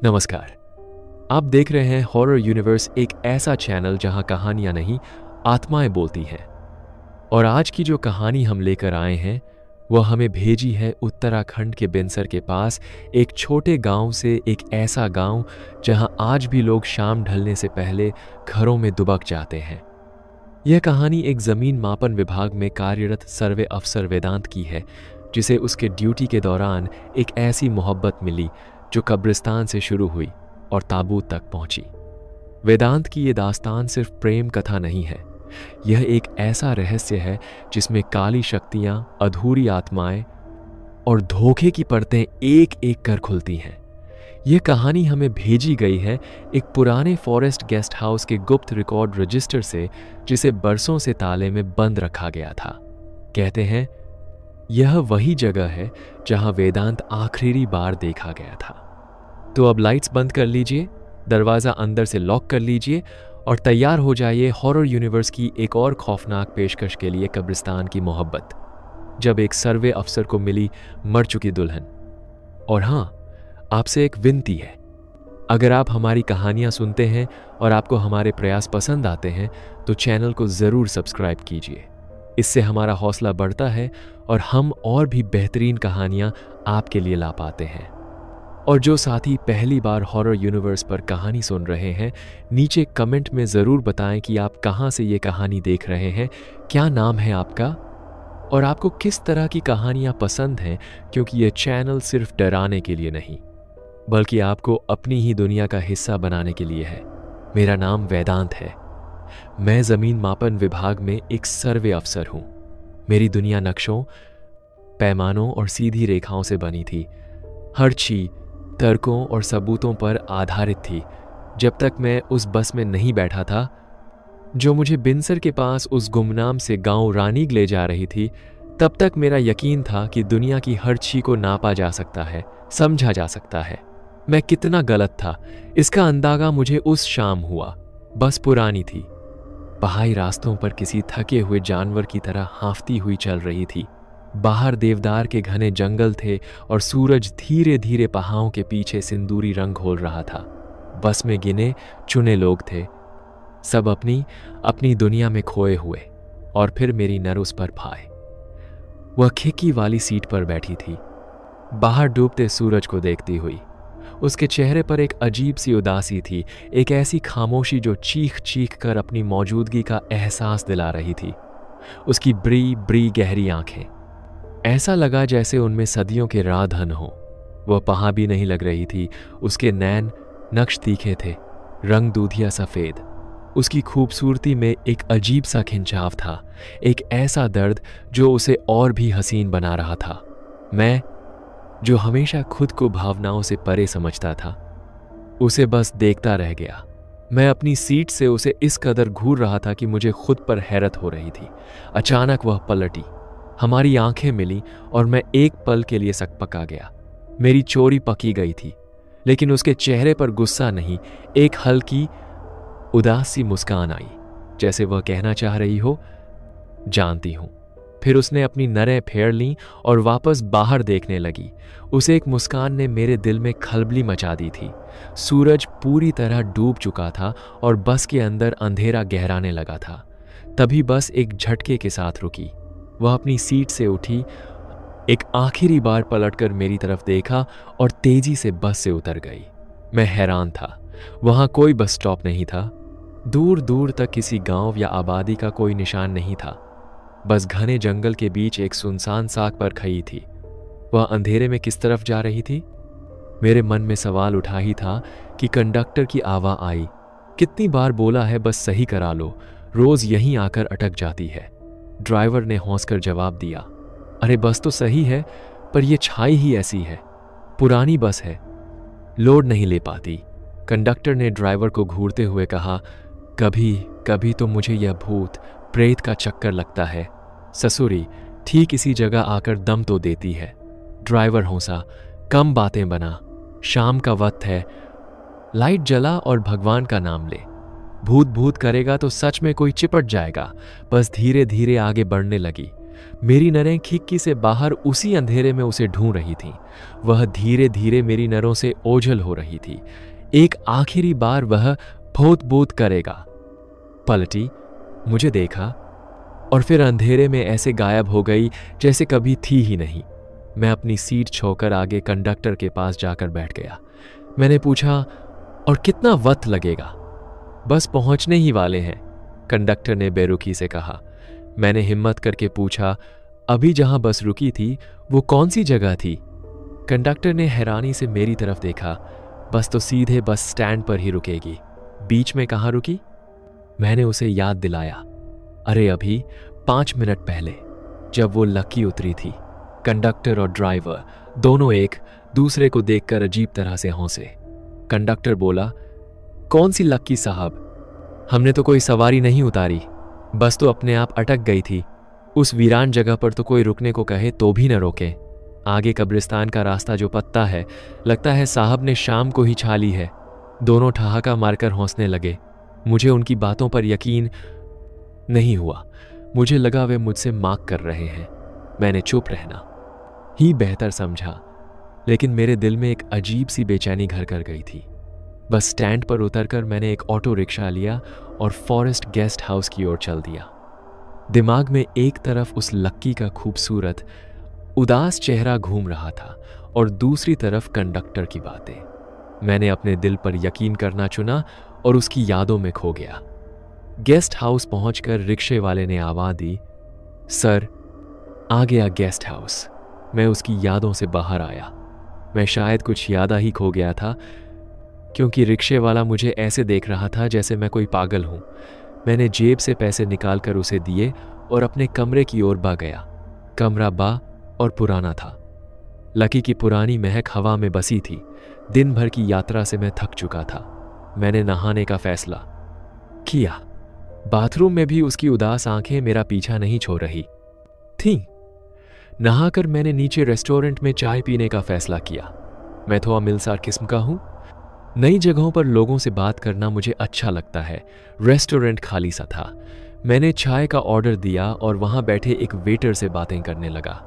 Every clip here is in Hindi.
नमस्कार। आप देख रहे हैं हॉरर यूनिवर्स, एक ऐसा चैनल जहां कहानियां नहीं, आत्माएं बोलती हैं। और आज की जो कहानी हम लेकर आए हैं वह हमें भेजी है उत्तराखंड के बिनसर के पास एक छोटे गांव से, एक ऐसा गांव जहां आज भी लोग शाम ढलने से पहले घरों में दुबक जाते हैं। यह कहानी एक जमीन मापन विभाग में कार्यरत सर्वे अफसर वेदांत की है, जिसे उसके ड्यूटी के दौरान एक ऐसी मोहब्बत मिली जो कब्रिस्तान से शुरू हुई और ताबूत तक पहुंची। वेदांत की ये दास्तान सिर्फ प्रेम कथा नहीं है, यह एक ऐसा रहस्य है जिसमें काली शक्तियां, अधूरी आत्माएं और धोखे की परतें एक एक कर खुलती हैं। यह कहानी हमें भेजी गई है एक पुराने फॉरेस्ट गेस्ट हाउस के गुप्त रिकॉर्ड रजिस्टर से, जिसे बरसों से ताले में बंद रखा गया था। कहते हैं यह वही जगह है जहां वेदांत आखिरी बार देखा गया था। तो अब लाइट्स बंद कर लीजिए, दरवाजा अंदर से लॉक कर लीजिए और तैयार हो जाइए हॉरर यूनिवर्स की एक और खौफनाक पेशकश के लिए, कब्रिस्तान की मोहब्बत, जब एक सर्वे अफसर को मिली मर चुकी दुल्हन। और हां, आपसे एक विनती है, अगर आप हमारी कहानियां सुनते हैं और आपको हमारे प्रयास पसंद आते हैं तो चैनल को जरूर सब्सक्राइब कीजिए। इससे हमारा हौसला बढ़ता है और हम और भी बेहतरीन कहानियां आपके लिए ला पाते हैं। और जो साथी पहली बार हॉरर यूनिवर्स पर कहानी सुन रहे हैं, नीचे कमेंट में ज़रूर बताएं कि आप कहां से ये कहानी देख रहे हैं, क्या नाम है आपका और आपको किस तरह की कहानियां पसंद हैं, क्योंकि ये चैनल सिर्फ डराने के लिए नहीं बल्कि आपको अपनी ही दुनिया का हिस्सा बनाने के लिए है। मेरा नाम वेदांत है। मैं ज़मीन मापन विभाग में एक सर्वे अफसर हूं। मेरी दुनिया नक्शों, पैमानों और सीधी रेखाओं से बनी थी। हर चीज तर्कों और सबूतों पर आधारित थी। जब तक मैं उस बस में नहीं बैठा था जो मुझे बिनसर के पास उस गुमनाम से गांव रानीग ले जा रही थी, तब तक मेरा यकीन था कि दुनिया की हर चीज को नापा जा सकता है, समझा जा सकता है। मैं कितना गलत था, इसका अंदाजा मुझे उस शाम हुआ। बस पुरानी थी, पहाड़ी रास्तों पर किसी थके हुए जानवर की तरह हांफती हुई चल रही थी। बाहर देवदार के घने जंगल थे और सूरज धीरे धीरे पहाड़ों के पीछे सिंदूरी रंग घोल रहा था। बस में गिने चुने लोग थे, सब अपनी अपनी दुनिया में खोए हुए। और फिर मेरी नर उस पर फाए। वह खिड़की वाली सीट पर बैठी थी, बाहर डूबते सूरज को देखती हुई। उसके चेहरे पर एक अजीब सी उदासी थी, एक ऐसी खामोशी जो चीख चीख कर अपनी मौजूदगी का एहसास दिला रही थी। उसकी बड़ी बड़ी गहरी आंखें, ऐसा लगा जैसे उनमें सदियों के राधन हो। वह पहाड़ भी नहीं लग रही थी। उसके नैन नक्श तीखे थे, रंग दूधिया सफेद। उसकी खूबसूरती में एक अजीब सा खिंचाव था, एक ऐसा दर्द जो उसे और भी हसीन बना रहा था। मैं, जो हमेशा खुद को भावनाओं से परे समझता था, उसे बस देखता रह गया। मैं अपनी सीट से उसे इस कदर घूर रहा था कि मुझे खुद पर हैरत हो रही थी। अचानक वह पलटी, हमारी आंखें मिली और मैं एक पल के लिए सकपका गया। मेरी चोरी पकी गई थी, लेकिन उसके चेहरे पर गुस्सा नहीं, एक हल्की उदास सी मुस्कान आई, जैसे वह कहना चाह रही हो, जानती हूं। फिर उसने अपनी नरें फेर लीं और वापस बाहर देखने लगी। उसे एक मुस्कान ने मेरे दिल में खलबली मचा दी थी। सूरज पूरी तरह डूब चुका था और बस के अंदर अंधेरा गहराने लगा था। तभी बस एक झटके के साथ रुकी। वह अपनी सीट से उठी, एक आखिरी बार पलटकर मेरी तरफ देखा और तेजी से बस से उतर गई। मैं हैरान था, वहां कोई बस स्टॉप नहीं था। दूर दूर तक किसी गांव या आबादी का कोई निशान नहीं था। बस घने जंगल के बीच एक सुनसान साक पर खड़ी थी। वह अंधेरे में किस तरफ जा रही थी? मेरे मन में सवाल उठा ही था कि कंडक्टर की आवाज़ आई, कितनी बार बोला है बस सही करा लो, रोज यहीं आकर अटक जाती है। ड्राइवर ने हौंसकर जवाब दिया, अरे बस तो सही है, पर यह छाई ही ऐसी है, पुरानी बस है, लोड नहीं ले पाती। कंडक्टर ने ड्राइवर को घूरते हुए कहा, कभी कभी तो मुझे यह भूत प्रेत का चक्कर लगता है। ससुरी ठीक इसी जगह आकर दम तो देती है। ड्राइवर हंसा, कम बातें बना, शाम का वक्त है, लाइट जला और भगवान का नाम ले। भूत भूत करेगा तो सच में कोई चिपट जाएगा। बस धीरे धीरे आगे बढ़ने लगी। मेरी नरें खिड़की से बाहर उसी अंधेरे में उसे ढूंढ रही थीं। वह धीरे धीरे मेरी नरों से ओझल हो रही थी। एक आखिरी बार वह बहुत बोध करेगा। पलटी, मुझे देखा और फिर अंधेरे में ऐसे गायब हो गई जैसे कभी थी ही नहीं। मैं अपनी सीट छोड़कर आगे कंडक्टर के पास जाकर बैठ गया। मैंने पूछा, और कितना वक्त लगेगा? बस पहुंचने ही वाले हैं, कंडक्टर ने बेरुखी से कहा। मैंने हिम्मत करके पूछा, अभी जहां बस रुकी थी वो कौन सी जगह थी? कंडक्टर ने हैरानी से मेरी तरफ देखा। बस तो सीधे बस स्टैंड पर ही रुकेगी, बीच में कहाँ रुकी? मैंने उसे याद दिलाया। अरे अभी 5 मिनट पहले, जब वो लक्की उतरी थी। कंडक्टर और ड्राइवर दोनों एक दूसरे को देखकर अजीब तरह से हंसे। कंडक्टर बोला, कौन सी लक्की साहब? हमने तो कोई सवारी नहीं उतारी, बस तो अपने आप अटक गई थी। उस वीरान जगह पर तो कोई रुकने को कहे तो भी न रोके। आगे कब्रिस्तान का रास्ता जो पत्ता है, लगता है साहब ने शाम को ही छा ली है। दोनों ठहाका मारकर हंसने लगे। मुझे उनकी बातों पर यकीन नहीं हुआ। मुझे लगा वे मुझसे माक कर रहे हैं। मैंने चुप रहना ही बेहतर समझा, लेकिन मेरे दिल में एक अजीब सी बेचैनी घर कर गई थी। बस स्टैंड पर उतरकर मैंने एक ऑटो रिक्शा लिया और फॉरेस्ट गेस्ट हाउस की ओर चल दिया। दिमाग में एक तरफ उस लक्की का खूबसूरत उदास चेहरा घूम रहा था और दूसरी तरफ कंडक्टर की बातें। मैंने अपने दिल पर यकीन करना चुना और उसकी यादों में खो गया। गेस्ट हाउस पहुंचकर रिक्शे वाले ने आवाज दी, सर, आ गया गेस्ट हाउस। मैं उसकी यादों से बाहर आया। मैं शायद कुछ यादा ही खो गया था, क्योंकि रिक्शे वाला मुझे ऐसे देख रहा था जैसे मैं कोई पागल हूं। मैंने जेब से पैसे निकालकर उसे दिए और अपने कमरे की ओर भाग गया। कमरा बा और पुराना था। लकी की पुरानी महक हवा में बसी थी। दिन भर की यात्रा से मैं थक चुका था। मैंने नहाने का फैसला किया। बाथरूम में भी उसकी उदास आंखें मेरा पीछा नहीं छोड़ रही थीं। नहाकर मैंने नीचे रेस्टोरेंट में चाय पीने का फैसला किया। मैं थोड़ा मिलसार किस्म का हूं। नई जगहों पर लोगों से बात करना मुझे अच्छा लगता है। रेस्टोरेंट खाली सा था। मैंने चाय का ऑर्डर दिया और वहां बैठे एक वेटर से बातें करने लगा।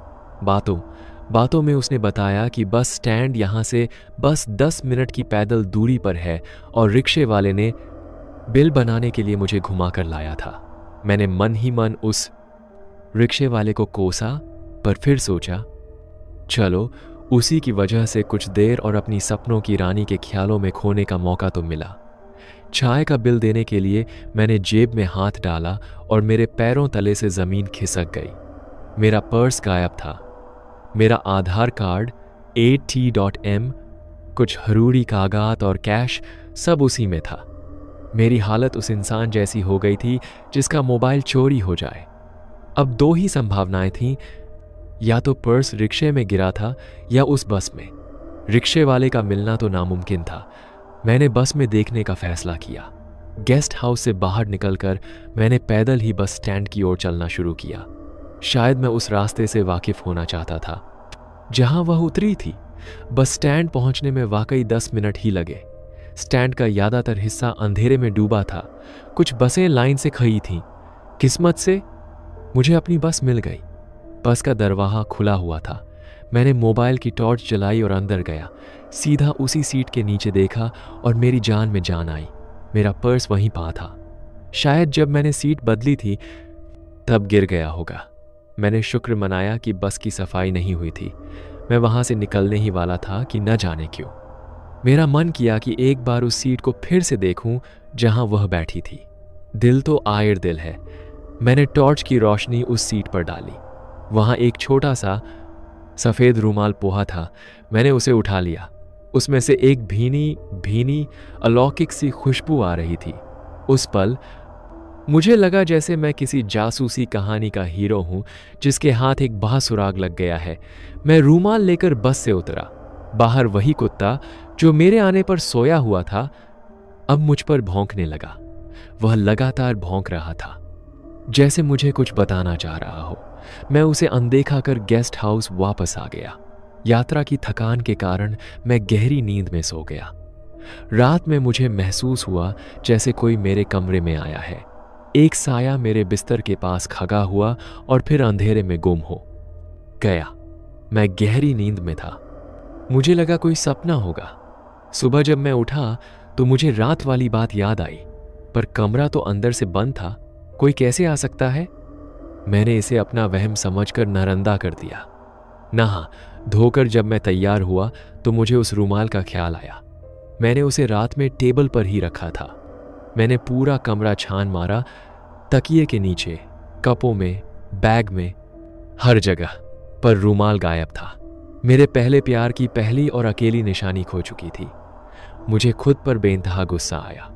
बातों में उसने बताया कि बस स्टैंड यहां से बस 10 मिनट की पैदल दूरी पर है और रिक्शे वाले ने बिल बनाने के लिए मुझे घुमाकर लाया था। मैंने मन ही मन उस रिक्शे वाले को कोसा, पर फिर सोचा, चलो उसी की वजह से कुछ देर और अपनी सपनों की रानी के ख्यालों में खोने का मौका तो मिला। चाय का बिल देने के लिए मैंने जेब में हाथ डाला और मेरे पैरों तले से जमीन खिसक गई। मेरा पर्स गायब था। मेरा आधार कार्ड, AT.M, कुछ हरूरी कागजात और कैश सब उसी में था। मेरी हालत उस इंसान जैसी हो गई थी जिसका मोबाइल चोरी हो जाए। अब 2 ही संभावनाएं थीं, या तो पर्स रिक्शे में गिरा था या उस बस में। रिक्शे वाले का मिलना तो नामुमकिन था। मैंने बस में देखने का फैसला किया। गेस्ट हाउस से बाहर निकलकर मैंने पैदल ही बस स्टैंड की ओर चलना शुरू किया। शायद मैं उस रास्ते से वाकिफ होना चाहता था जहां वह उतरी थी। बस स्टैंड पहुंचने में वाकई 10 मिनट ही लगे। स्टैंड का ज्यादातर हिस्सा अंधेरे में डूबा था। कुछ बसें लाइन से खड़ी थीं। किस्मत से मुझे अपनी बस मिल गई। बस का दरवाजा खुला हुआ था। मैंने मोबाइल की टॉर्च जलाई और अंदर गया। सीधा उसी सीट के नीचे देखा और मेरी जान में जान आई। मेरा पर्स वहीं पा था। शायद जब मैंने सीट बदली थी तब गिर गया होगा। मैंने शुक्र मनाया कि बस की सफाई नहीं हुई थी। मैं वहां से निकलने ही वाला था कि न जाने क्यों मेरा मन किया कि एक बार उस सीट को फिर से देखूं जहां वह बैठी थी। दिल तो आयर दिल है। मैंने टॉर्च की रोशनी उस सीट पर डाली। वहां एक छोटा सा सफेद रूमाल पोहा था। मैंने उसे उठा लिया। उसमें से एक भीनी भीनी अलौकिक सी खुशबू आ रही थी। उस पल मुझे लगा जैसे मैं किसी जासूसी कहानी का हीरो हूं जिसके हाथ एक बांसुराग लग गया है। मैं रूमाल लेकर बस से उतरा। बाहर वही कुत्ता जो मेरे आने पर सोया हुआ था अब मुझ पर भौंकने लगा। वह लगातार भौंक रहा था जैसे मुझे कुछ बताना चाह रहा हो। मैं उसे अनदेखा कर गेस्ट हाउस वापस आ गया। यात्रा की थकान के कारण मैं गहरी नींद में सो गया। रात में मुझे महसूस हुआ जैसे कोई मेरे कमरे में आया है। एक साया मेरे बिस्तर के पास खड़ा हुआ और फिर अंधेरे में गुम हो गया। मैं गहरी नींद में था। मुझे लगा कोई सपना होगा। सुबह जब मैं उठा तो मुझे रात वाली बात याद आई, पर कमरा तो अंदर से बंद था, कोई कैसे आ सकता है? मैंने इसे अपना वहम समझकर नरंदा कर दिया। नहा धोकर जब मैं तैयार हुआ तो मुझे उस रूमाल का ख्याल आया। मैंने उसे रात में टेबल पर ही रखा था। मैंने पूरा कमरा छान मारा, तकिए के नीचे, कपों में, बैग में, हर जगह, पर रूमाल गायब था। मेरे पहले प्यार की पहली और अकेली निशानी खो चुकी थी। मुझे खुद पर बेइंतहा गुस्सा आया।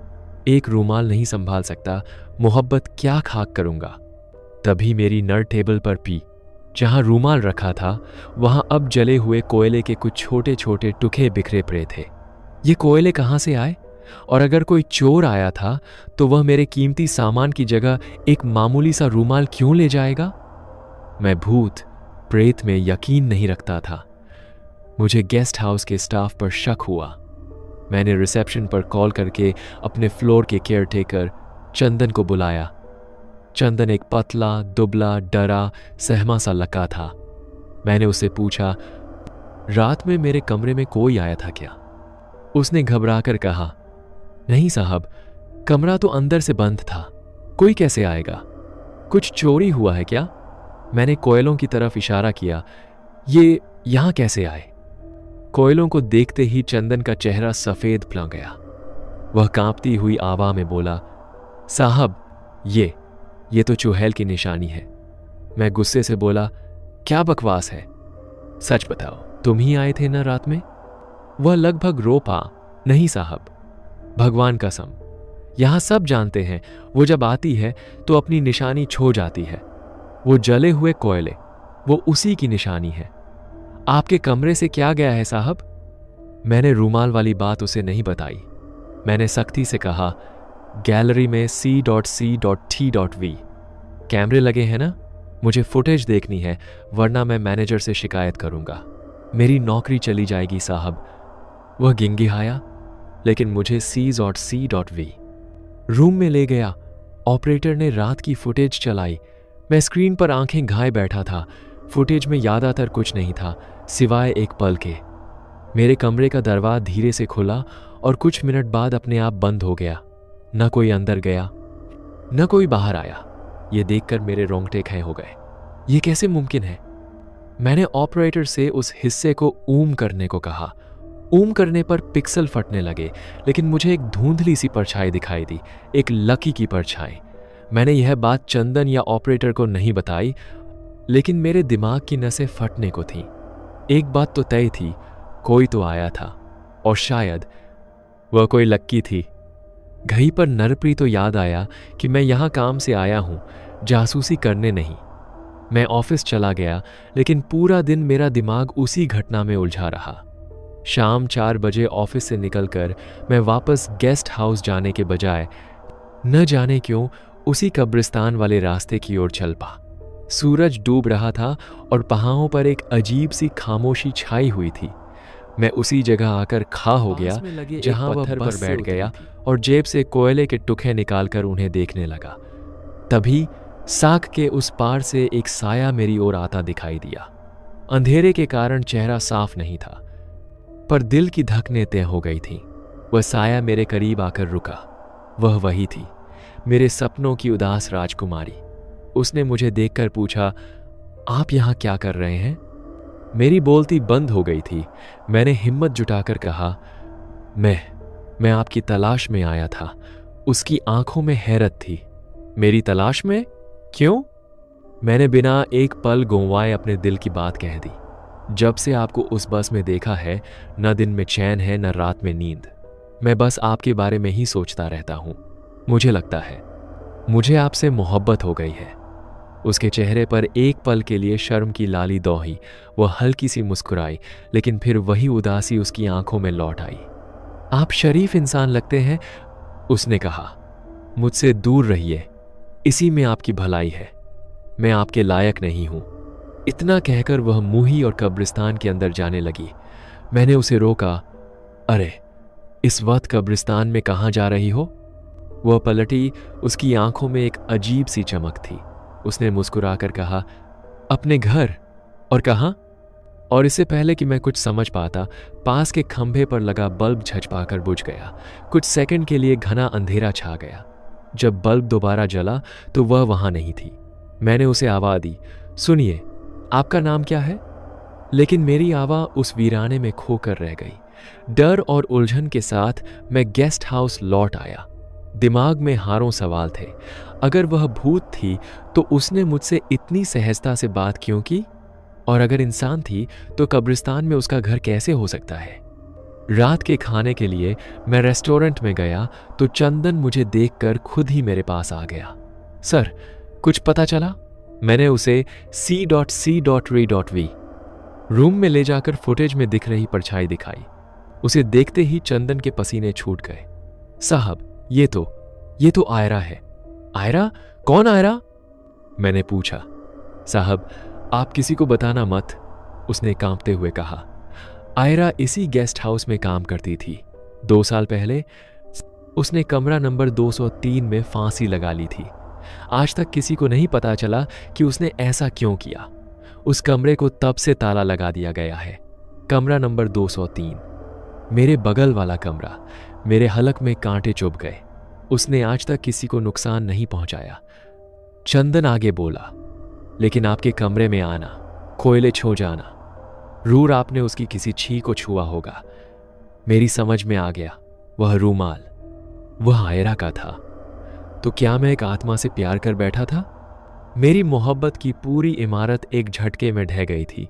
एक रूमाल नहीं संभाल सकता, मोहब्बत क्या खाक करूंगा। तभी मेरी नर टेबल पर पी। जहां रूमाल रखा था वहां अब जले हुए कोयले के कुछ छोटे छोटे टुकड़े बिखरे पड़े थे। ये कोयले कहां से आए? और अगर कोई चोर आया था तो वह मेरे कीमती सामान की जगह एक मामूली सा रूमाल क्यों ले जाएगा? मैं भूत प्रेत में यकीन नहीं रखता था। मुझे गेस्ट हाउस के स्टाफ पर शक हुआ। मैंने रिसेप्शन पर कॉल करके अपने फ्लोर के केयरटेकर चंदन को बुलाया। चंदन एक पतला, दुबला, डरा, सहमा सा लड़का था। मैंने उससे पूछा, रात में मेरे कमरे में कोई आया था क्या? उसने घबराकर कहा, नहीं साहब, कमरा तो अंदर से बंद था, कोई कैसे आएगा? कुछ चोरी हुआ है क्या? मैंने कोयलों की तरफ इशारा किया। ये यहां कैसे आए? कोयलों को देखते ही चंदन का चेहरा सफेद पड़ गया। वह कांपती हुई आवाज में बोला, साहब, ये तो चुड़ैल की निशानी है। मैं गुस्से से बोला, क्या बकवास है? सच बताओ, तुम ही आए थे ना रात में? वह लगभग रो पा, नहीं साहब, भगवान कसम, यहां सब जानते हैं वो जब आती है तो अपनी निशानी छोड़ जाती है। वो जले हुए कोयले, वो उसी की निशानी है। आपके कमरे से क्या गया है साहब? मैंने रूमाल वाली बात उसे नहीं बताई। मैंने सख्ती से कहा, गैलरी में C.C.T.V कैमरे लगे हैं ना? मुझे फुटेज देखनी है, वरना मैं मैनेजर से शिकायत करूंगा। मेरी नौकरी चली जाएगी साहब। वह गिंगिहाया, लेकिन मुझे C.C.V रूम में ले गया। ऑपरेटर ने रात की फुटेज चलाई। मैं स्क्रीन पर आंखें घाए बैठा था। फुटेज में ज्यादातर कुछ नहीं था सिवाय एक पल के। मेरे कमरे का दरवाजा धीरे से खुला और कुछ मिनट बाद अपने आप बंद हो गया। न कोई अंदर गया, न कोई बाहर आया। ये देखकर मेरे रोंगटे खड़े हो गए। ये कैसे मुमकिन है? मैंने ऑपरेटर से उस हिस्से को ऊम करने को कहा। ऊम करने पर पिक्सल फटने लगे, लेकिन मुझे एक धुंधली सी परछाई दिखाई दी, एक लकी की परछाई। मैंने यह बात चंदन या ऑपरेटर को नहीं बताई, लेकिन मेरे दिमाग की नसें फटने को थीं। एक बात तो तय थी, कोई तो आया था, और शायद वह कोई लक्की थी। घड़ी पर नरप्री तो याद आया कि मैं यहां काम से आया हूं, जासूसी करने नहीं। मैं ऑफिस चला गया, लेकिन पूरा दिन मेरा दिमाग उसी घटना में उलझा रहा। शाम 4 बजे ऑफिस से निकलकर मैं वापस गेस्ट हाउस जाने के बजाय न जाने क्यों उसी कब्रिस्तान वाले रास्ते की ओर चल पा। सूरज डूब रहा था और पहाड़ों पर एक अजीब सी खामोशी छाई हुई थी। मैं उसी जगह आकर खा हो गया जहां वह पर बैठ गया और जेब से कोयले के टुकड़े निकालकर उन्हें देखने लगा। तभी साख के उस पार से एक साया मेरी ओर आता दिखाई दिया। अंधेरे के कारण चेहरा साफ नहीं था, पर दिल की धड़कनें तय हो गई थीं। वह साया मेरे करीब आकर रुका। वह वही थी, मेरे सपनों की उदास राजकुमारी। उसने मुझे देखकर पूछा, आप यहां क्या कर रहे हैं? मेरी बोलती बंद हो गई थी। मैंने हिम्मत जुटाकर कहा, मैं आपकी तलाश में आया था। उसकी आंखों में हैरत थी। मेरी तलाश में? क्यों? मैंने बिना एक पल गंवाए अपने दिल की बात कह दी। जब से आपको उस बस में देखा है, न दिन में चैन है न रात में नींद। मैं बस आपके बारे में ही सोचता रहता हूं। मुझे लगता है मुझे आपसे मोहब्बत हो गई है। उसके चेहरे पर एक पल के लिए शर्म की लाली दौड़ी। वह हल्की सी मुस्कुराई, लेकिन फिर वही उदासी उसकी आंखों में लौट आई। आप शरीफ इंसान लगते हैं, उसने कहा। मुझसे दूर रहिए, इसी में आपकी भलाई है। मैं आपके लायक नहीं हूं। इतना कहकर वह मुही और कब्रिस्तान के अंदर जाने लगी। मैंने उसे रोका। अरे, इस वक्त कब्रिस्तान में कहां जा रही हो? वह पलटी, उसकी आंखों में एक अजीब सी चमक थी। उसने मुस्कुराकर कहा, अपने घर? और कहाँ? और इससे पहले कि मैं कुछ समझ पाता, पास के खंभे पर लगा बल्ब झचपाकर बुझ गया। कुछ सेकंड के लिए घना अंधेरा छा गया। जब बल्ब दोबारा जला तो वह वहां नहीं थी। मैंने उसे आवाज दी, सुनिए, आपका नाम क्या है? लेकिन मेरी आवाज उस वीराने में खोकर रह गई। डर और उलझन के साथ मैं गेस्ट हाउस लौट आया। दिमाग में हारों सवाल थे। अगर वह भूत थी तो उसने मुझसे इतनी सहजता से बात क्यों की? और अगर इंसान थी तो कब्रिस्तान में उसका घर कैसे हो सकता है? रात के खाने के लिए मैं रेस्टोरेंट में गया तो चंदन मुझे देखकर खुद ही मेरे पास आ गया। सर, कुछ पता चला? मैंने उसे C.C.Re.V रूम में ले जाकर फुटेज में दिख रही परछाई दिखाई। उसे देखते ही चंदन के पसीने छूट गए। साहब, ये तो आयरा है। आयरा? कौन आयरा? मैंने पूछा। साहब, आप किसी को बताना मत, उसने कांपते हुए कहा। आयरा इसी गेस्ट हाउस में काम करती थी। 2 साल पहले उसने कमरा नंबर 203 में फांसी लगा ली थी। आज तक किसी को नहीं पता चला कि उसने ऐसा क्यों किया। उस कमरे को तब से ताला लगा दिया गया है। कमरा नंबर 203, मेरे बगल वाला कमरा। मेरे हलक में कांटे चुभ गए। उसने आज तक किसी को नुकसान नहीं पहुंचाया। चंदन आगे बोला, लेकिन आपके कमरे में आना, कोयले छू जाना, रूर आपने उसकी किसी छी को छुआ होगा। मेरी समझ में आ गया, वह रूमाल वह आयरा का था। तो क्या मैं एक आत्मा से प्यार कर बैठा था? मेरी मोहब्बत की पूरी इमारत एक झटके में ढह गई थी।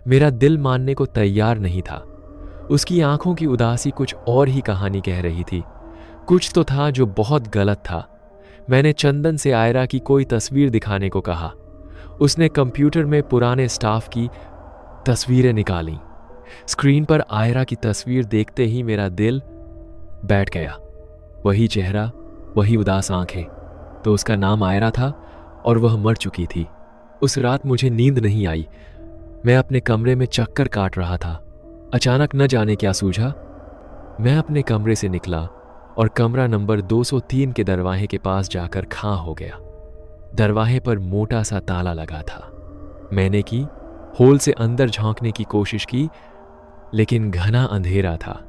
मेरा दिल मानने को तैयार नहीं था। उसकी आंखों की उदासी कुछ और ही कहानी कह रही थी। कुछ तो था जो बहुत गलत था। मैंने चंदन से आयरा की कोई तस्वीर दिखाने को कहा। उसने कंप्यूटर में पुराने स्टाफ की तस्वीरें निकाली। स्क्रीन पर आयरा की तस्वीर देखते ही मेरा दिल बैठ गया। वही चेहरा, वही उदास आंखें। तो उसका नाम आयरा था और वह मर चुकी थी। उस रात मुझे नींद नहीं आई। मैं अपने कमरे में चक्कर काट रहा था। अचानक न जाने क्या सूझा। मैं अपने कमरे से निकला और कमरा नंबर 203 के दरवाजे के पास जाकर खां हो गया। दरवाजे पर मोटा सा ताला लगा था। मैंने की होल से अंदर झांकने की कोशिश की, लेकिन घना अंधेरा था।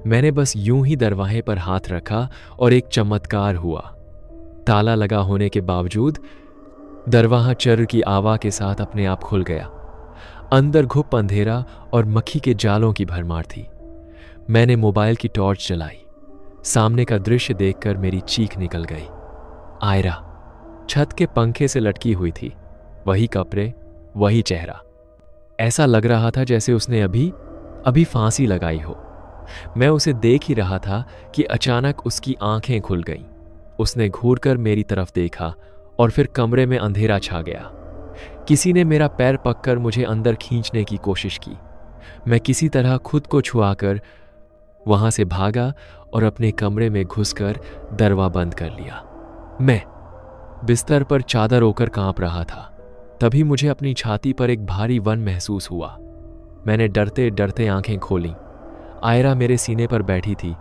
मैंने बस यूं ही दरवाजे पर हाथ रखा और एक चमत्कार हुआ। ताला लगा होने के बावजूद दरवाजा चर की आवाज के साथ अपने आप खुल गया। अंदर घुप अंधेरा और मक्खी के जालों की भरमार थी। मैंने मोबाइल की टॉर्च जलाई। सामने का दृश्य देखकर मेरी चीख निकल गई। आयरा छत के पंखे से लटकी हुई थी। वही कपड़े, वही चेहरा। ऐसा लग रहा था जैसे उसने अभी फांसी लगाई हो। मैं उसे देख ही रहा था कि अचानक उसकी आंखें खुल गईं। उसने घूरकर मेरी तरफ देखा और फिर कमरे में अंधेरा छा गया। किसी ने मेरा पैर पकड़कर मुझे अंदर खींचने की कोशिश की। मैं किसी तरह खुद को छुआकर वहां से भागा और अपने कमरे में घुसकर दरवाजा बंद कर लिया। मैं बिस्तर पर चादर ओकर कांप रहा था। तभी मुझे अपनी छाती पर एक भारी वन महसूस हुआ। मैंने डरते डरते आंखें खोलीं। आयरा मेरे सीने पर बैठी थी।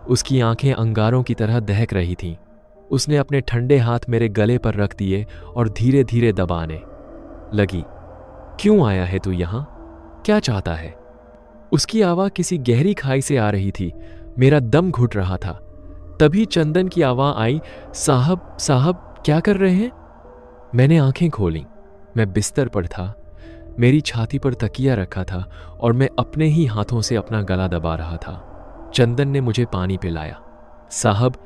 उसकी आंखें अंगारों की तरह दहक रही थीं। उसने अपने ठंडे हाथ मेरे गले पर रख दिए और धीरे धीरे दबाने लगी। क्यों आया है तू यहां? क्या चाहता है? उसकी आवाज किसी गहरी खाई से आ रही थी। मेरा दम घुट रहा था। तभी चंदन की आवाज आई, साहब साहब क्या कर रहे हैं? मैंने आंखें खोलीं। मैं बिस्तर पर था। मेरी छाती पर तकिया रखा था और मैं अपने ही हाथों से अपना गला दबा रहा था। चंदन ने मुझे पानी पिलाया। साहब,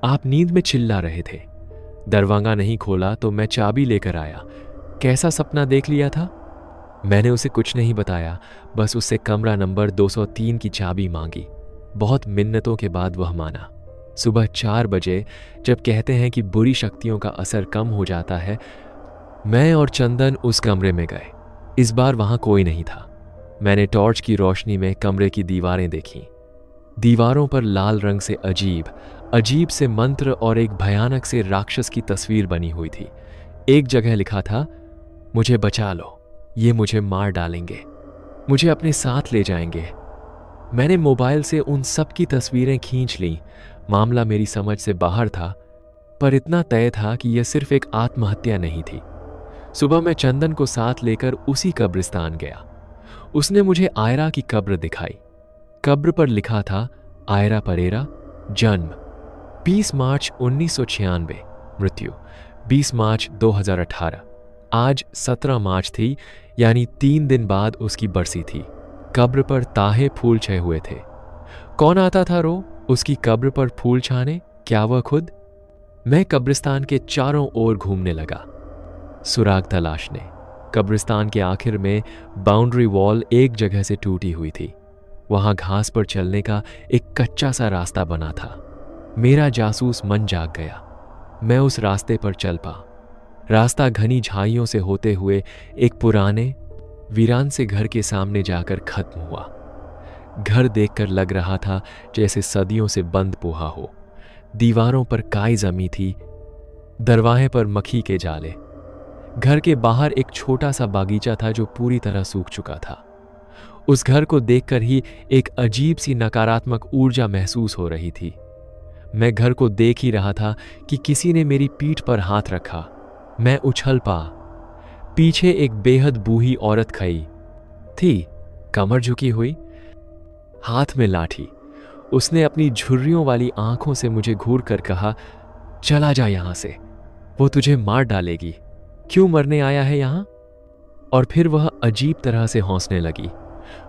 आप नींद में चिल्ला रहे थे। दरवाजा नहीं खोला तो मैं चाबी लेकर आया। कैसा सपना देख लिया था? मैंने उसे कुछ नहीं बताया, बस उससे कमरा नंबर 203 की चाबी मांगी। बहुत मिन्नतों के बाद वह माना। सुबह 4 बजे जब कहते हैं कि बुरी शक्तियों का असर कम हो जाता है, मैं और चंदन उस कमरे में गए। इस बार वहां कोई नहीं था। मैंने टॉर्च की रोशनी में कमरे की दीवारें देखीं। दीवारों पर लाल रंग से अजीब से मंत्र और एक भयानक से राक्षस की तस्वीर बनी हुई थी। एक जगह लिखा था, मुझे बचा लो, ये मुझे मार डालेंगे, मुझे अपने साथ ले जाएंगे। मैंने मोबाइल से उन सब की तस्वीरें खींच लीं, मामला मेरी समझ से बाहर था, पर इतना तय था कि यह सिर्फ एक आत्महत्या नहीं थी। सुबह मैं चंदन को साथ लेकर उसी कब्रिस्तान गया। उसने मुझे आयरा की कब्र दिखाई। कब्र पर लिखा था आयरा परेरा, जन्म 20 मार्च 1996, मृत्यु 20 मार्च 2018। आज 17 मार्च थी, यानी 3 दिन बाद उसकी बरसी थी। कब्र पर ताहे फूल छे हुए थे। कौन आता था उसकी कब्र पर फूल छाने? क्या वह खुद? मैं कब्रिस्तान के चारों ओर घूमने लगा, सुराग तलाशने। कब्रिस्तान के आखिर में बाउंड्री वॉल एक जगह से टूटी हुई थी। वहां घास पर चलने का एक कच्चा सा रास्ता बना था। मेरा जासूस मन जाग गया। मैं उस रास्ते पर चल पा। रास्ता घनी झाड़ियों से होते हुए एक पुराने वीरान से घर के सामने जाकर खत्म हुआ। घर देखकर लग रहा था जैसे सदियों से बंद पोहा हो। दीवारों पर काई जमी थी, दरवाजे पर मक्खी के जाले। घर के बाहर एक छोटा सा बागीचा था जो पूरी तरह सूख चुका था। उस घर को देखकर ही एक अजीब सी नकारात्मक ऊर्जा महसूस हो रही थी। मैं घर को देख ही रहा था कि किसी ने मेरी पीठ पर हाथ रखा। मैं उछल पा। पीछे एक बेहद बूढ़ी औरत खड़ी थी, कमर झुकी हुई, हाथ में लाठी। उसने अपनी झुर्रियों वाली आंखों से मुझे घूर कर कहा, चला जा यहां से, वो तुझे मार डालेगी। क्यों मरने आया है यहां? और फिर वह अजीब तरह से हंसने लगी।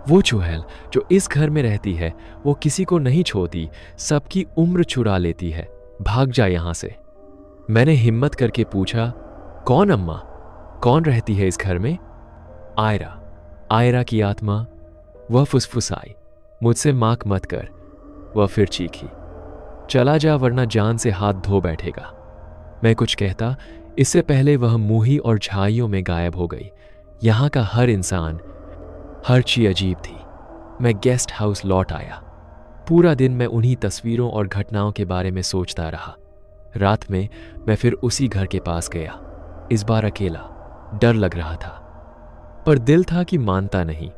वो चुड़ैल जो इस घर में रहती है, वो किसी को नहीं छोड़ती, सबकी उम्र चुरा लेती है। भाग जा यहां से। मैंने हिम्मत करके पूछा, कौन अम्मा? कौन रहती है इस घर में? आयरा, आयरा की आत्मा। वह फुसफुसाई, मुझसे माक मत कर। वह फिर चीखी, चला जा वरना जान से हाथ धो बैठेगा। मैं कुछ कहता इससे पहले वह मुही और झाइयों में गायब हो गई। यहां का हर इंसान, हर चीज अजीब थी। मैं गेस्ट हाउस लौट आया। पूरा दिन मैं उन्हीं तस्वीरों और घटनाओं के बारे में सोचता रहा। रात में मैं फिर उसी घर के पास गया, इस बार अकेला। डर लग रहा था, पर दिल था कि मानता नहीं।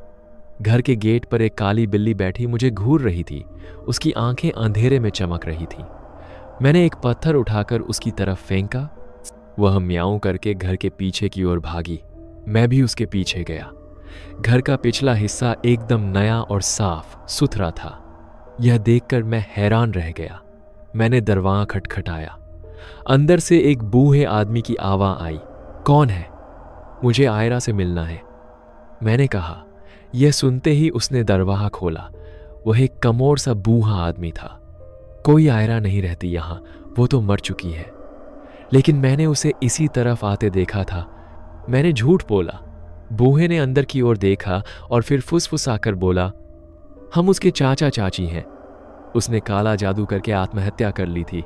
घर के गेट पर एक काली बिल्ली बैठी मुझे घूर रही थी। उसकी आंखें अंधेरे में चमक रही थीं। मैंने एक पत्थर उठाकर उसकी तरफ फेंका। वह म्याऊं करके घर के पीछे की ओर भागी। मैं भी उसके पीछे गया। घर का पिछला हिस्सा एकदम नया और साफ सुथरा था। यह देखकर मैं हैरान रह गया। मैंने दरवाजा खटखटाया। अंदर से एक बूढ़े आदमी की आवाज आई, कौन है? मुझे आयरा से मिलना है, मैंने कहा। यह सुनते ही उसने दरवाजा खोला। वह एक कमोर सा बूढ़ा आदमी था। कोई आयरा नहीं रहती यहां, वो तो मर चुकी है। लेकिन मैंने उसे इसी तरफ आते देखा था। मैंने झूठ बोला। बूढ़े ने अंदर की ओर देखा और फिर फुसफुसाकर बोला, हम उसके चाचा चाची हैं। उसने काला जादू करके आत्महत्या कर ली थी।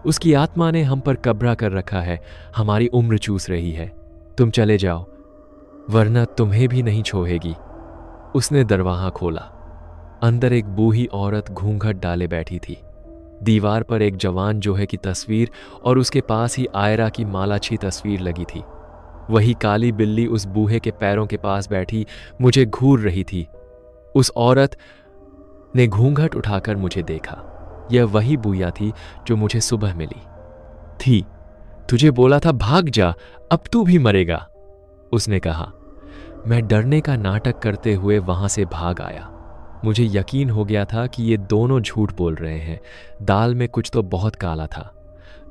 उसकी आत्मा ने हम पर कब्जा कर रखा है, हमारी उम्र चूस रही है। तुम चले जाओ वरना तुम्हें भी नहीं छोड़ेगी। उसने दरवाजा खोला। अंदर एक बूढ़ी औरत घूंघट डाले बैठी थी। दीवार पर एक जवान जोहे की तस्वीर और उसके पास ही आयरा की मालाछी तस्वीर लगी थी। वही काली बिल्ली उस बूढ़े के पैरों के पास बैठी मुझे घूर रही थी। उस औरत ने घूंघट उठाकर मुझे देखा। यह वही बुया थी जो मुझे सुबह मिली थी। तुझे बोला था भाग जा, अब तू भी मरेगा, उसने कहा। मैं डरने का नाटक करते हुए वहां से भाग आया। मुझे यकीन हो गया था कि ये दोनों झूठ बोल रहे हैं। दाल में कुछ तो बहुत काला था।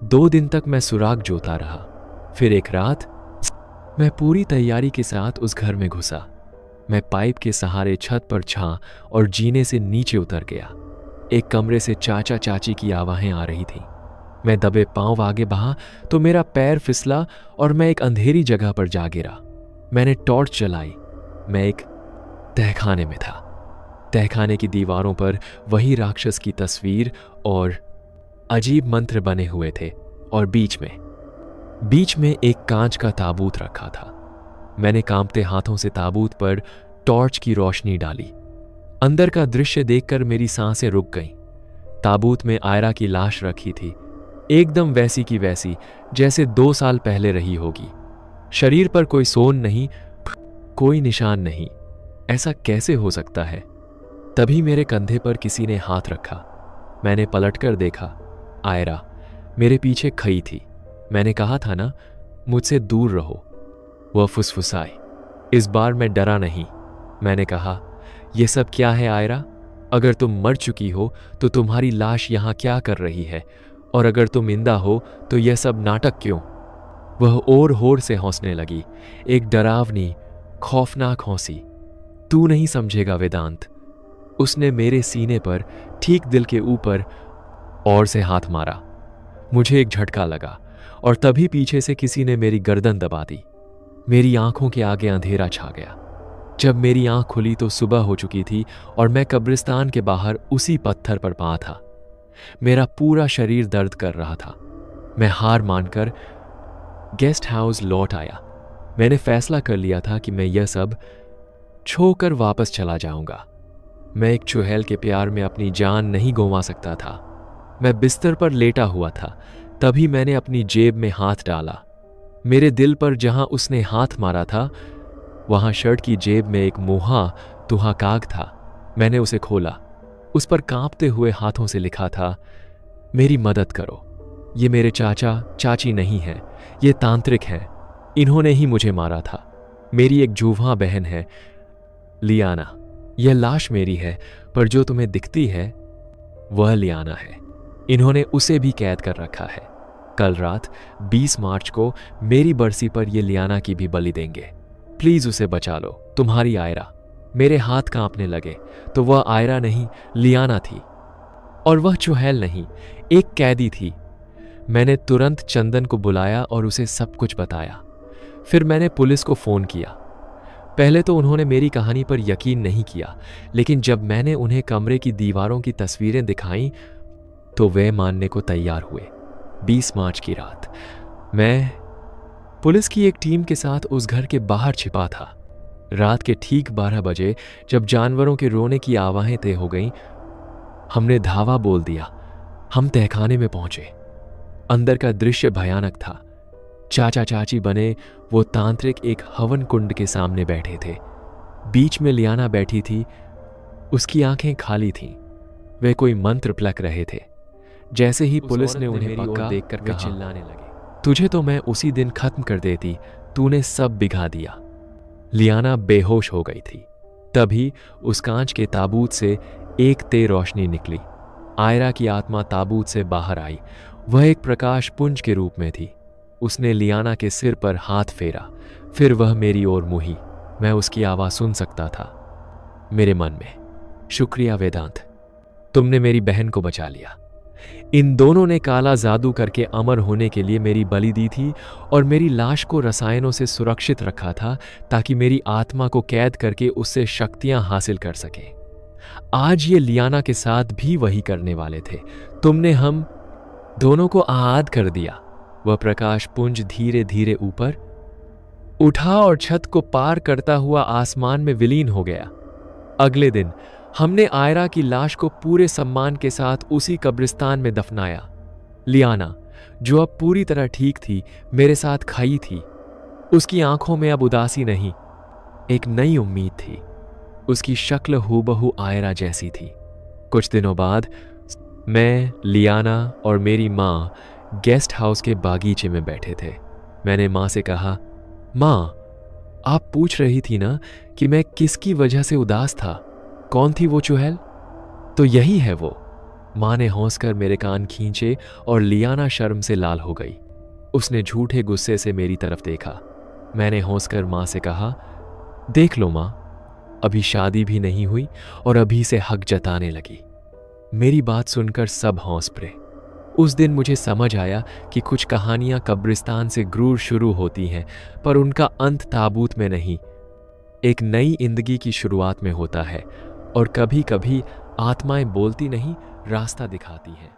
2 दिन तक मैं सुराग जोता रहा। फिर एक रात मैं पूरी तैयारी के साथ उस घर में घुसा। मैं पाइप के सहारे छत पर छा और जीने से नीचे उतर गया। एक कमरे से चाचा चाची की आवाज़ें आ रही थीं। मैं दबे पांव आगे बढ़ा तो मेरा पैर फिसला और मैं एक अंधेरी जगह पर जा गिरा। मैंने टॉर्च चलाई। मैं एक तहखाने में था। तहखाने की दीवारों पर वही राक्षस की तस्वीर और अजीब मंत्र बने हुए थे और बीच में एक कांच का ताबूत रखा था। मैंने कांपते हाथों से ताबूत पर टॉर्च की रोशनी डाली। अंदर का दृश्य देखकर मेरी सांसें रुक गईं। ताबूत में आयरा की लाश रखी थी, एकदम वैसी की वैसी जैसे 2 साल पहले रही होगी। शरीर पर कोई सोन नहीं, कोई निशान नहीं। ऐसा कैसे हो सकता है? तभी मेरे कंधे पर किसी ने हाथ रखा। मैंने पलटकर देखा। आयरा मेरे पीछे खई थी। मैंने कहा था ना, मुझसे दूर रहो। वह फुसफुसाई। इस बार मैं डरा नहीं। मैंने कहा, यह सब क्या है आयरा? अगर तुम मर चुकी हो तो तुम्हारी लाश यहां क्या कर रही है? और अगर तुम इंदा हो तो यह सब नाटक क्यों? वह और होर से हंसने लगी, एक डरावनी, खौफनाक हंसी। तू नहीं समझेगा वेदांत। उसने मेरे सीने पर ठीक दिल के ऊपर और से हाथ मारा। मुझे एक झटका लगा और तभी पीछे से किसी ने मेरी गर्दन दबा दी। मेरी आंखों के आगे अंधेरा छा गया। जब मेरी आंख खुली तो सुबह हो चुकी थी और मैं कब्रिस्तान के बाहर उसी पत्थर पर पड़ा था। मेरा पूरा शरीर दर्द कर रहा था। मैं हार मानकर गेस्ट हाउस लौट आया। मैंने फैसला कर लिया था कि मैं यह सब छोड़कर वापस चला जाऊंगा। मैं एक चुड़ैल के प्यार में अपनी जान नहीं गंवा सकता था। मैं बिस्तर पर लेटा हुआ था, तभी मैंने अपनी जेब में हाथ डाला। मेरे दिल पर जहां उसने हाथ मारा था, वहां शर्ट की जेब में एक मोहा तुहा काग था। मैंने उसे खोला। उस पर कांपते हुए हाथों से लिखा था, मेरी मदद करो। ये मेरे चाचा चाची नहीं हैं, ये तांत्रिक हैं। इन्होंने ही मुझे मारा था। मेरी एक जुवां बहन है, लियाना। यह लाश मेरी है, पर जो तुम्हें दिखती है वह लियाना है। इन्होंने उसे भी कैद कर रखा है। कल रात 20 मार्च को मेरी बरसी पर ये लियाना की भी बलि देंगे। प्लीज उसे बचा लो, तुम्हारी आयरा। मेरे हाथ कांपने लगे तो वह आयरा नहीं, लियाना थी। और वह चुड़ैल नहीं, एक कैदी थी। मैंने तुरंत चंदन को बुलाया और उसे सब कुछ बताया। फिर मैंने पुलिस को फोन किया। पहले तो उन्होंने मेरी कहानी पर यकीन नहीं किया, लेकिन जब मैंने उन्हें कमरे की दीवारों की तस्वीरें दिखाईं तो वे मानने को तैयार हुए। 20 मार्च की रात मैं पुलिस की एक टीम के साथ उस घर के बाहर छिपा था। रात के ठीक 12 बजे जब जानवरों के रोने की आवाज़ें तय हो गईं, हमने धावा बोल दिया। हम तहखाने में पहुंचे। अंदर का दृश्य भयानक था। चाचा चाची बने वो तांत्रिक एक हवन कुंड के सामने बैठे थे। बीच में लियाना बैठी थी। उसकी आंखें खाली थीं। वे कोई मंत्र पलक रहे थे। जैसे ही पुलिस ने उन्हें मेरी ओर देखकर कहा, चिल्लाने लगे, तुझे तो मैं उसी दिन खत्म कर देती, तूने सब बिगा दिया। लियाना बेहोश हो गई थी। तभी उस कांच के ताबूत से एक तेज रोशनी निकली। आयरा की आत्मा ताबूत से बाहर आई। वह एक प्रकाश पुंज के रूप में थी। उसने लियाना के सिर पर हाथ फेरा, फिर वह मेरी ओर मुही। मैं उसकी आवाज़ सुन सकता था। मेरे मन में, शुक्रिया वेदांत, तुमने मेरी बहन को बचा लिया। इन दोनों ने काला जादू करके अमर होने के लिए मेरी बलि दी थी और मेरी लाश को रसायनों से सुरक्षित रखा था ताकि मेरी आत्मा को कैद करके उससे शक्तियां हासिल कर सके। आज ये लियाना के साथ भी वही करने वाले थे। तुमने हम दोनों को आहाद कर दिया। वह प्रकाश पुंज धीरे धीरे ऊपर उठा और छत को पार करता हुआ आसमान में विलीन हो गया। अगले दिन हमने आयरा की लाश को पूरे सम्मान के साथ उसी कब्रिस्तान में दफनाया। लियाना, जो अब पूरी तरह ठीक थी, मेरे साथ खाई थी। उसकी आंखों में अब उदासी नहीं, एक नई उम्मीद थी। उसकी शक्ल हूबहू आयरा जैसी थी। कुछ दिनों बाद मैं, लियाना और मेरी माँ गेस्ट हाउस के बागीचे में बैठे थे। मैंने माँ से कहा, माँ, आप पूछ रही थी ना कि मैं किसकी वजह से उदास था, कौन थी वो चुड़ैल? तो यही है वो। माँ ने हंसकर मेरे कान खींचे और लियाना शर्म से लाल हो गई। उसने झूठे गुस्से से मेरी तरफ देखा। मैंने हंसकर माँ से कहा, देख लो माँ, अभी शादी भी नहीं हुई और अभी से हक जताने लगी। मेरी बात सुनकर सब हंस पड़े। उस दिन मुझे समझ आया कि कुछ कहानियां कब्रिस्तान से क्रूर शुरू होती हैं, पर उनका अंत ताबूत में नहीं, एक नई जिंदगी की शुरुआत में होता है। और कभी कभी आत्माएं बोलती नहीं, रास्ता दिखाती हैं।